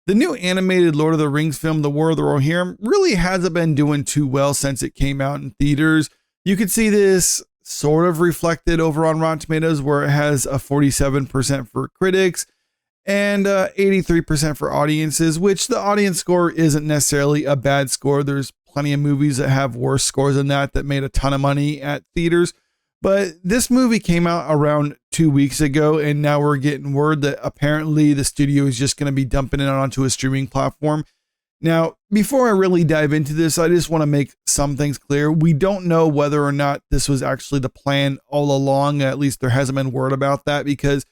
The new animated Lord of the Rings film, The War of the Rohirrim, really hasn't been doing too well since it came out in theaters. You could see this sort of reflected over on Rotten Tomatoes, where it has a 47% for critics and 83% for audiences, which the audience score isn't necessarily a bad score. There's plenty of movies that have worse scores than that made a ton of money at theaters. But this movie came out around 2 weeks ago, and now we're getting word that apparently the studio is just going to be dumping it onto a streaming platform. Now, before I really dive into this, I just want to make some things clear. We don't know whether or not this was actually the plan all along. At least there hasn't been word about that, because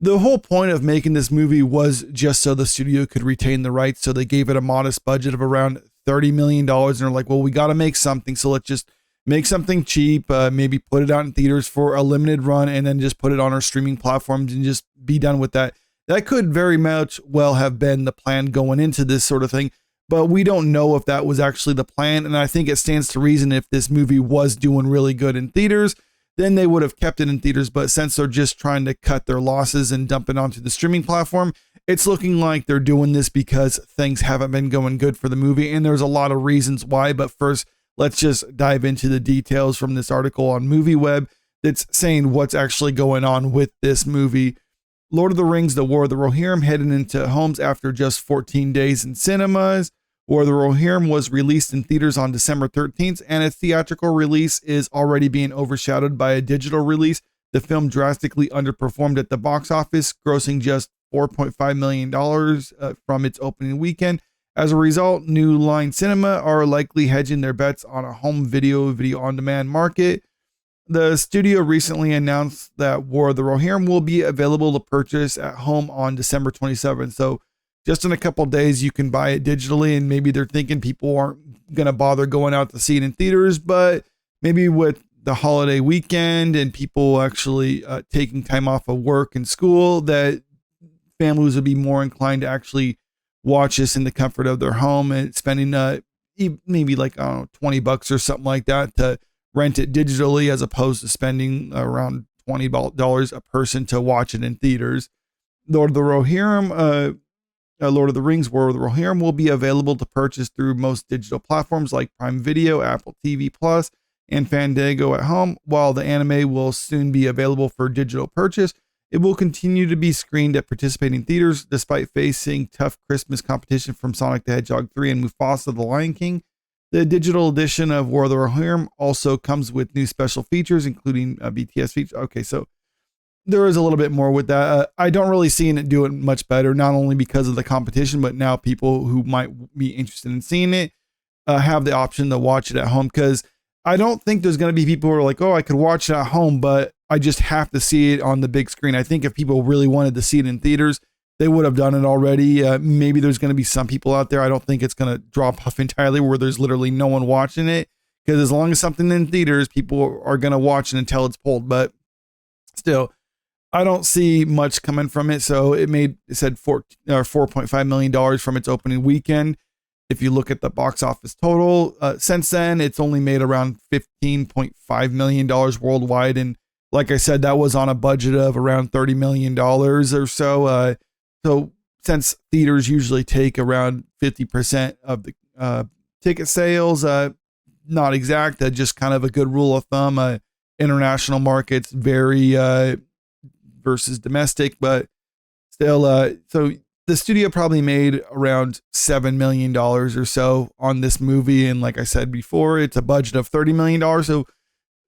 the whole point of making this movie was just so the studio could retain the rights. So they gave it a modest budget of around $30 million. And they're like, well, we got to make something. So let's just make something cheap, maybe put it out in theaters for a limited run, and then just put it on our streaming platforms and just be done with that. That could very much well have been the plan going into this sort of thing, but we don't know if that was actually the plan. And I think it stands to reason if this movie was doing really good in theaters, then they would have kept it in theaters. But since they're just trying to cut their losses and dump it onto the streaming platform, it's looking like they're doing this because things haven't been going good for the movie. And there's a lot of reasons why, but first, let's just dive into the details from this article on MovieWeb that's saying what's actually going on with this movie. Lord of the Rings, The War of the Rohirrim, heading into homes after just 14 days in cinemas. War of the Rohirrim was released in theaters on December 13th, and its theatrical release is already being overshadowed by a digital release. The film drastically underperformed at the box office, grossing just $4.5 million from its opening weekend. As a result, New Line Cinema are likely hedging their bets on a home video on demand market. The studio recently announced that War of the Rohirrim will be available to purchase at home on December 27th. So just in a couple of days, you can buy it digitally, and maybe they're thinking people aren't going to bother going out to see it in theaters, but maybe with the holiday weekend and people actually taking time off of work and school, that families would be more inclined to actually watch this in the comfort of their home and spending maybe like, I don't know, $20 or something like that to rent it digitally, as opposed to spending around $20 a person to watch it in theaters. Lord of the Rohirrim, Lord of the Rings, War of the Rohirrim will be available to purchase through most digital platforms like Prime Video, Apple TV Plus, and Fandango at home. While the anime will soon be available for digital purchase, it will continue to be screened at participating theaters despite facing tough Christmas competition from Sonic the Hedgehog 3 and Mufasa the Lion King. The digital edition of War of the Rohirrim also comes with new special features, including BTS features. Okay, so there is a little bit more with that. I don't really see it doing much better, not only because of the competition, but now people who might be interested in seeing it have the option to watch it at home, because I don't think there's going to be people who are like, oh, I could watch it at home, but I just have to see it on the big screen. I think if people really wanted to see it in theaters, they would have done it already. Maybe there's going to be some people out there. I don't think it's going to drop off entirely where there's literally no one watching it, because as long as something in theaters, people are going to watch it until it's pulled. But still, I don't see much coming from it. So it said $4.5 million from its opening weekend. If you look at the box office total, since then, it's only made around $15.5 million worldwide. And like I said, that was on a budget of around $30 million or so. So since theaters usually take around 50% of the ticket sales, not exact, just kind of a good rule of thumb. International markets vary versus domestic, but still, so the studio probably made around $7 million or so on this movie. And like I said before, it's a budget of $30 million. So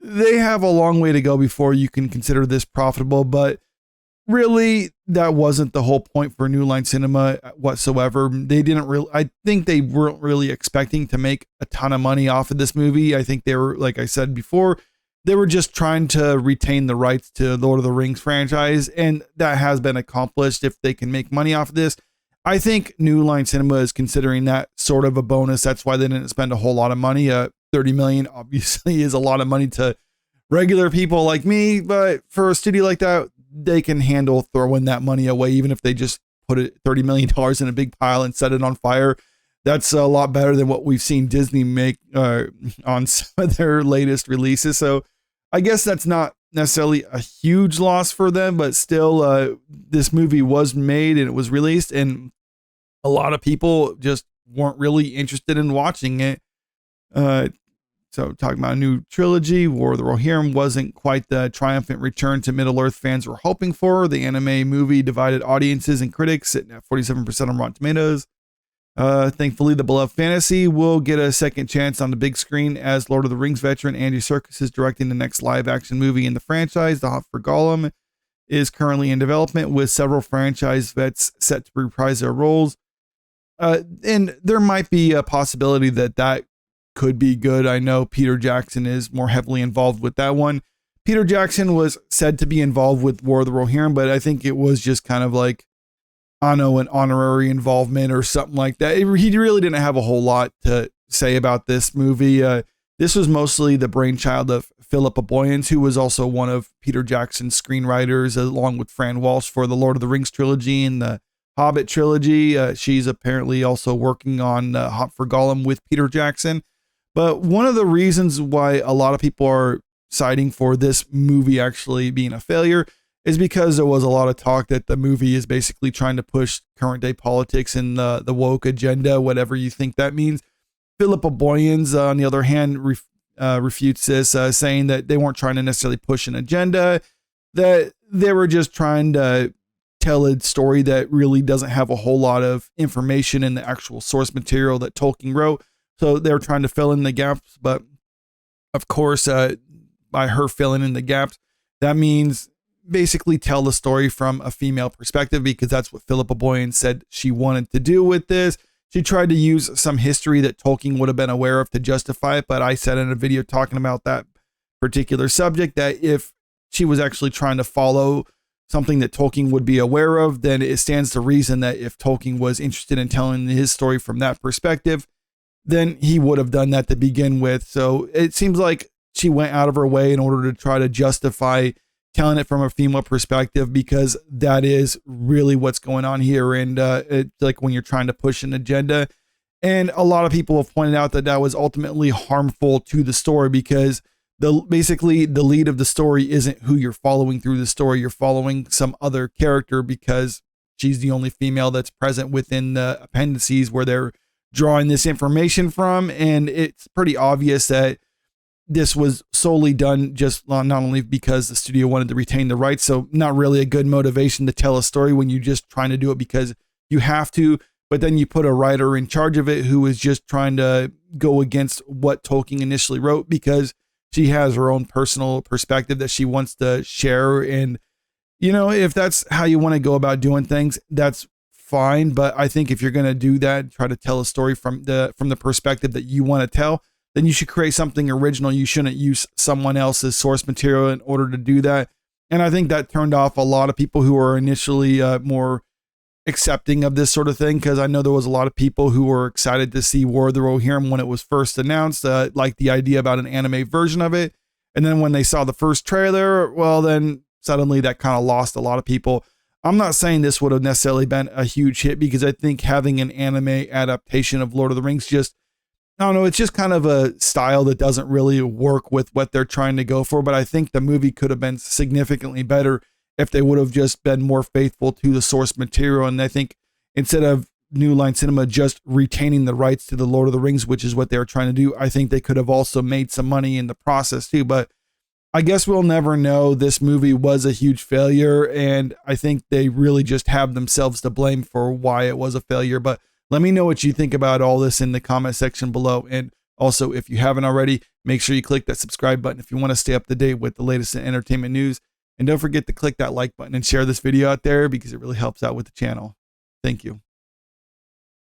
they have a long way to go before you can consider this profitable, but really that wasn't the whole point for New Line Cinema whatsoever. I think they weren't really expecting to make a ton of money off of this movie. I think they were, like I said before, they were just trying to retain the rights to Lord of the Rings franchise, and that has been accomplished if they can make money off of this. I think New Line Cinema is considering that sort of a bonus. That's why they didn't spend a whole lot of money. $30 million obviously is a lot of money to regular people like me, but for a studio like that, they can handle throwing that money away, even if they just put $30 million in a big pile and set it on fire. That's a lot better than what we've seen Disney make on some of their latest releases. So I guess that's not necessarily a huge loss for them, but still, this movie was made and it was released. And a lot of people just weren't really interested in watching it. So talking about a new trilogy, War of the Rohirrim wasn't quite the triumphant return to Middle-earth fans were hoping for. The anime movie divided audiences and critics, sitting at 47% on Rotten Tomatoes. Thankfully, the beloved fantasy will get a second chance on the big screen as Lord of the Rings veteran Andy Serkis is directing the next live-action movie in the franchise. The Hunt for Gollum is currently in development, with several franchise vets set to reprise their roles. And there might be a possibility that could be good. I know Peter Jackson is more heavily involved with that one. Peter Jackson was said to be involved with War of the Rohirrim, but I think it was just kind of like, I don't know, an honorary involvement or something like that. He really didn't have a whole lot to say about this movie. This was mostly the brainchild of Philippa Boyens, who was also one of Peter Jackson's screenwriters, along with Fran Walsh for the Lord of the Rings trilogy and the Hobbit trilogy. She's apparently also working on Hunt for Gollum with Peter Jackson. But one of the reasons why a lot of people are citing for this movie actually being a failure is because there was a lot of talk that the movie is basically trying to push current day politics and the woke agenda, whatever you think that means. Philippa Boyens, on the other hand, refutes this, saying that they weren't trying to necessarily push an agenda, that they were just trying to tell a story that really doesn't have a whole lot of information in the actual source material that Tolkien wrote. So they're trying to fill in the gaps. But of course, by her filling in the gaps, that means basically tell the story from a female perspective, because that's what Philippa Boyens said she wanted to do with this. She tried to use some history that Tolkien would have been aware of to justify it. But I said in a video talking about that particular subject that if she was actually trying to follow something that Tolkien would be aware of, then it stands to reason that if Tolkien was interested in telling his story from that perspective, then he would have done that to begin with. So it seems like she went out of her way in order to try to justify telling it from a female perspective, because that is really what's going on here. And it's like when you're trying to push an agenda. And a lot of people have pointed out that that was ultimately harmful to the story, because basically the lead of the story isn't who you're following through the story. You're following some other character because she's the only female that's present within the appendices where they're drawing this information from. And it's pretty obvious that this was solely done just not only because the studio wanted to retain the rights, so not really a good motivation to tell a story when you're just trying to do it because you have to, but then you put a writer in charge of it who is just trying to go against what Tolkien initially wrote because she has her own personal perspective that she wants to share. And, you know, if that's how you want to go about doing things, that's fine. But I think if you're going to do that, try to tell a story from the perspective that you want to tell, then you should create something original. You shouldn't use someone else's source material in order to do that. And I think that turned off a lot of people who were initially more accepting of this sort of thing, because I know there was a lot of people who were excited to see War of the Rohirrim when it was first announced, like the idea about an anime version of it. And then when they saw the first trailer, well, then suddenly that kind of lost a lot of people. I'm not saying this would have necessarily been a huge hit, because I think having an anime adaptation of Lord of the Rings just, I don't know, it's just kind of a style that doesn't really work with what they're trying to go for. But I think the movie could have been significantly better if they would have just been more faithful to the source material. And I think instead of New Line Cinema just retaining the rights to the Lord of the Rings, which is what they were trying to do, I think they could have also made some money in the process too. But I guess we'll never know. This movie was a huge failure, and I think they really just have themselves to blame for why it was a failure. But let me know what you think about all this in the comment section below. And also, if you haven't already, make sure you click that subscribe button if you want to stay up to date with the latest in entertainment news. And don't forget to click that like button and share this video out there, because it really helps out with the channel. Thank you.